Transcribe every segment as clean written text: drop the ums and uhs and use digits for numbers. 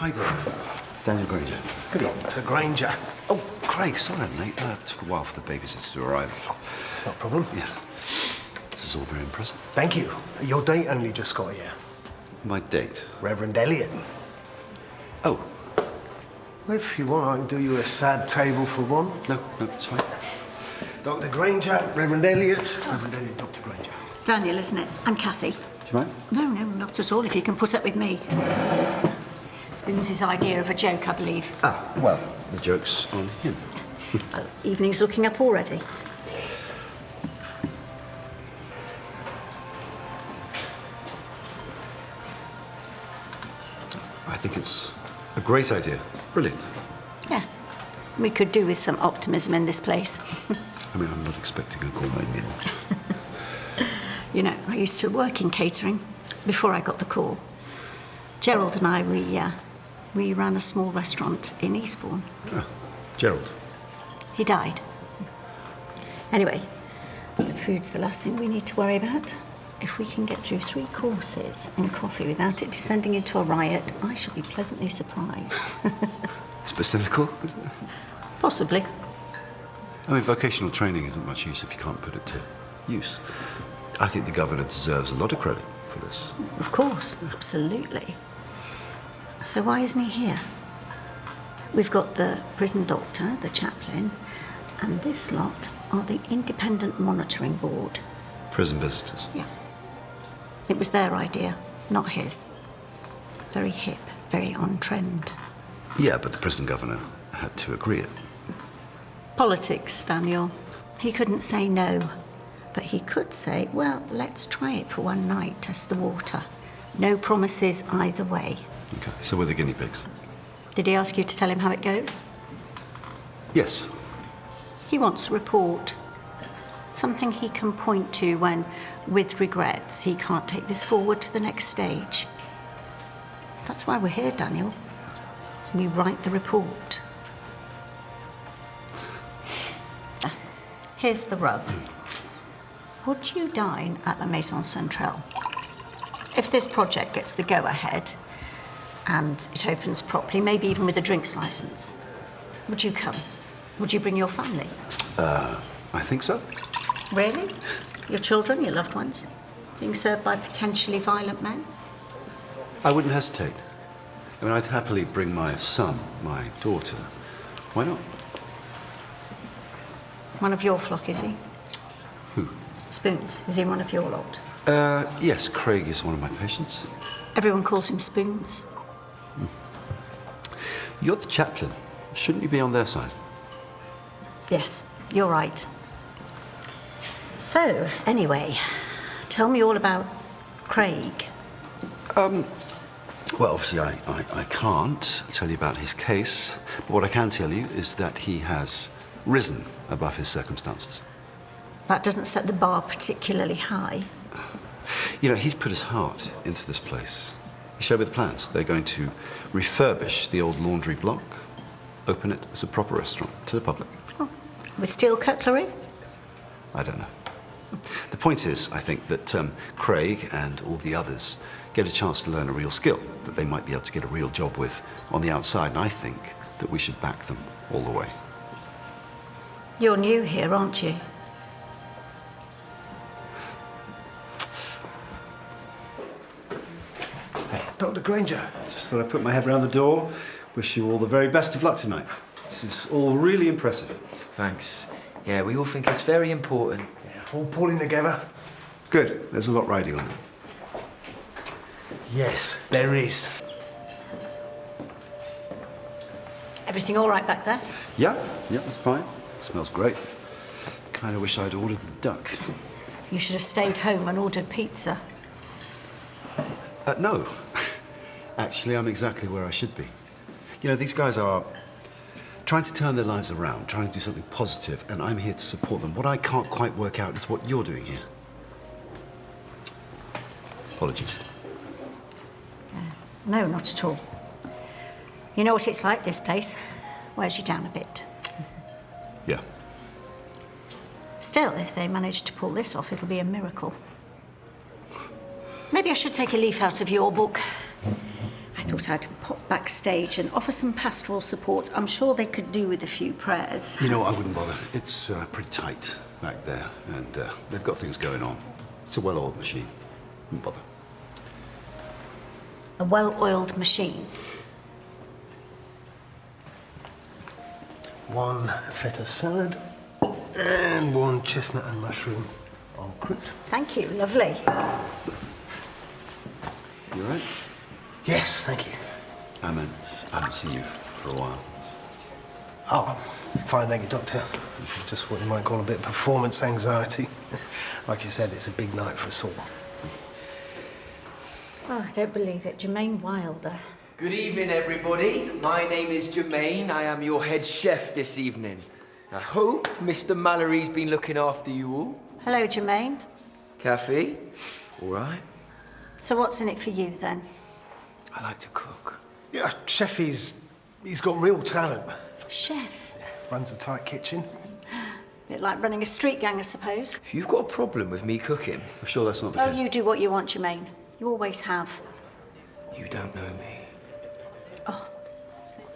Hi there. Daniel Granger. Good evening, Sir Granger. Oh, Craig, sorry I'm late. It took a while for the babysitter to arrive. It's not a problem. Yeah. This is all very impressive. Thank you. Your date only just got here. My date? Reverend Elliot. Oh. If you want, I can do you a sad table for one. No, it's fine. Dr. Granger, Reverend Elliot. Reverend Elliot, Dr. Granger. Daniel, isn't it? I'm Kathy. Do you mind? No, not at all, if you can put up with me. Spoons' idea of a joke, I believe. Ah, well, the joke's on him. Well, evening's looking up already. I think it's a great idea. Brilliant. Yes, we could do with some optimism in this place. I mean, I'm not expecting a gourmet meal. You know, I used to work in catering before I got the call. Gerald and I, we ran a small restaurant in Eastbourne. Ah, Gerald. He died. Anyway, the food's the last thing we need to worry about. If we can get through 3 courses and coffee without it descending into a riot, I shall be pleasantly surprised. It's a bit cynical, isn't it? Possibly. I mean, vocational training isn't much use if you can't put it to use. I think the governor deserves a lot of credit for this. Of course, absolutely. So why isn't he here? We've got the prison doctor, the chaplain, and this lot are the Independent Monitoring Board. Prison visitors. Yeah. It was their idea, not his. Very hip, very on trend. Yeah, but the prison governor had to agree it. Politics, Daniel. He couldn't say no, but he could say, well, let's try it for one night, test the water. No promises either way. Okay, so we're the guinea pigs. Did he ask you to tell him how it goes? Yes. He wants a report. Something he can point to when, with regrets, he can't take this forward to the next stage. That's why we're here, Daniel. We write the report. Here's the rub. Would you dine at La Maison Centrale? If this project gets the go-ahead and it opens properly, maybe even with a drinks license, would you come? Would you bring your family? I think so. Really? Your children, your loved ones? Being served by potentially violent men? I wouldn't hesitate. I mean, I'd happily bring my son, my daughter. Why not? One of your flock, is he? Who? Spoons. Is he one of your lot? Yes, Craig is one of my patients. Everyone calls him Spoons. You're the chaplain. Shouldn't you be on their side? Yes, you're right. So, anyway, tell me all about Craig. Well, obviously, I can't tell you about his case, but what I can tell you is that he has risen above his circumstances. That doesn't set the bar particularly high. You know, he's put his heart into this place. He showed me the plans. They're going to refurbish the old laundry block, open it as a proper restaurant to the public. Oh, with steel cutlery? I don't know. The point is, I think, that Craig and all the others get a chance to learn a real skill that they might be able to get a real job with on the outside, and I think that we should back them all the way. You're new here, aren't you? Dr. Granger, just thought I'd put my head round the door. Wish you all the very best of luck tonight. This is all really impressive. Thanks. Yeah, we all think it's very important. Yeah, all pulling together. Good. There's a lot riding on it. Yes, there is. Everything all right back there? Yeah, it's fine. Smells great. Kind of wish I'd ordered the duck. You should have stayed home and ordered pizza. No. Actually, I'm exactly where I should be. You know, these guys are trying to turn their lives around, trying to do something positive, and I'm here to support them. What I can't quite work out is what you're doing here. Apologies. No, not at all. You know what it's like, this place. Wears you down a bit. Yeah. Still, if they manage to pull this off, it'll be a miracle. Maybe I should take a leaf out of your book. I I thought I'd pop backstage and offer some pastoral support. I'm sure they could do with a few prayers. You know what, I wouldn't bother. It's pretty tight back there, and they've got things going on. It's a well-oiled machine. Wouldn't bother. A well-oiled machine. One feta salad and one chestnut and mushroom en croûte. Thank you, lovely. You all right? Yes, thank you. I haven't seen you for a while. Oh, fine, thank you, Doctor. Just what you might call a bit of performance anxiety. Like you said, it's a big night for us all. Oh, I don't believe it. Jermaine Wilder. Good evening, everybody. My name is Jermaine. I am your head chef this evening. I hope Mr. Mallory's been looking after you all. Hello, Jermaine. Kathy? All right. So what's in it for you, then? I like to cook. Yeah, Chef, he's got real talent. Chef. Runs a tight kitchen. Bit like running a street gang, I suppose. If you've got a problem with me cooking, I'm sure that's not the Oh, case. you do what you want, Jermaine. You always have. you don't know me.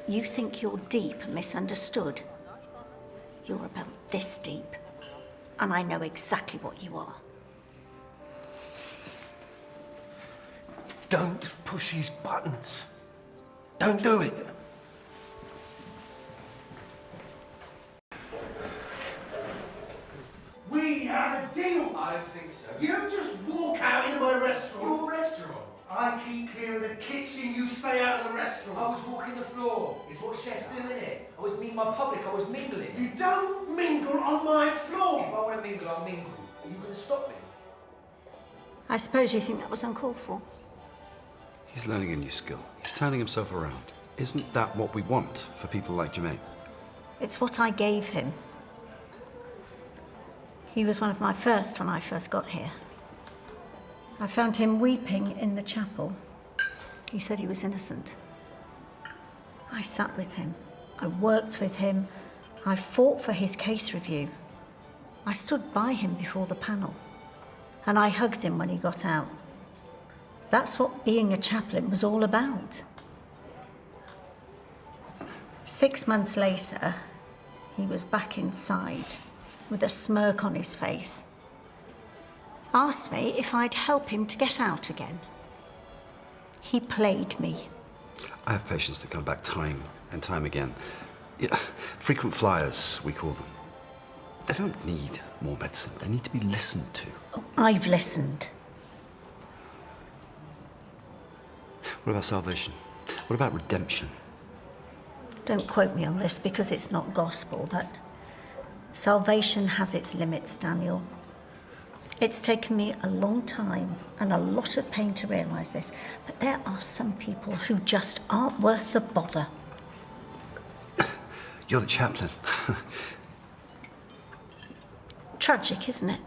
You think you're deep and misunderstood. You're about this deep. And I know exactly what you are. Don't push his buttons. Don't do it. We had a deal. I don't think so. You just walk out into my restaurant. Your restaurant? I keep clear of the kitchen, you stay out of the restaurant. I was walking the floor. Is what chefs do, innit? I was meeting my public. I was mingling. You don't mingle on my If floor. I want to mingle, I'll mingle. Are you going to stop me? I suppose you think that was uncalled for. He's learning a new skill. He's turning himself around. Isn't that what we want for people like Jermaine? It's what I gave him. He was one of my first when I first got here. I found him weeping in the chapel. He said he was innocent. I sat with him. I worked with him. I fought for his case review. I stood by him before the panel. And I hugged him when he got out. That's what being a chaplain was all about. 6 months later, he was back inside with a smirk on his face. Asked me if I'd help him to get out again. He played me. I have patients that come back time and time again. Yeah, frequent flyers, we call them. They don't need more medicine. They need to be listened to. Oh, I've listened. What about salvation? What about redemption? Don't quote me on this because it's not gospel, but salvation has its limits, Daniel. It's taken me a long time and a lot of pain to realise this, but there are some people who just aren't worth the bother. You're the chaplain. Tragic, isn't it?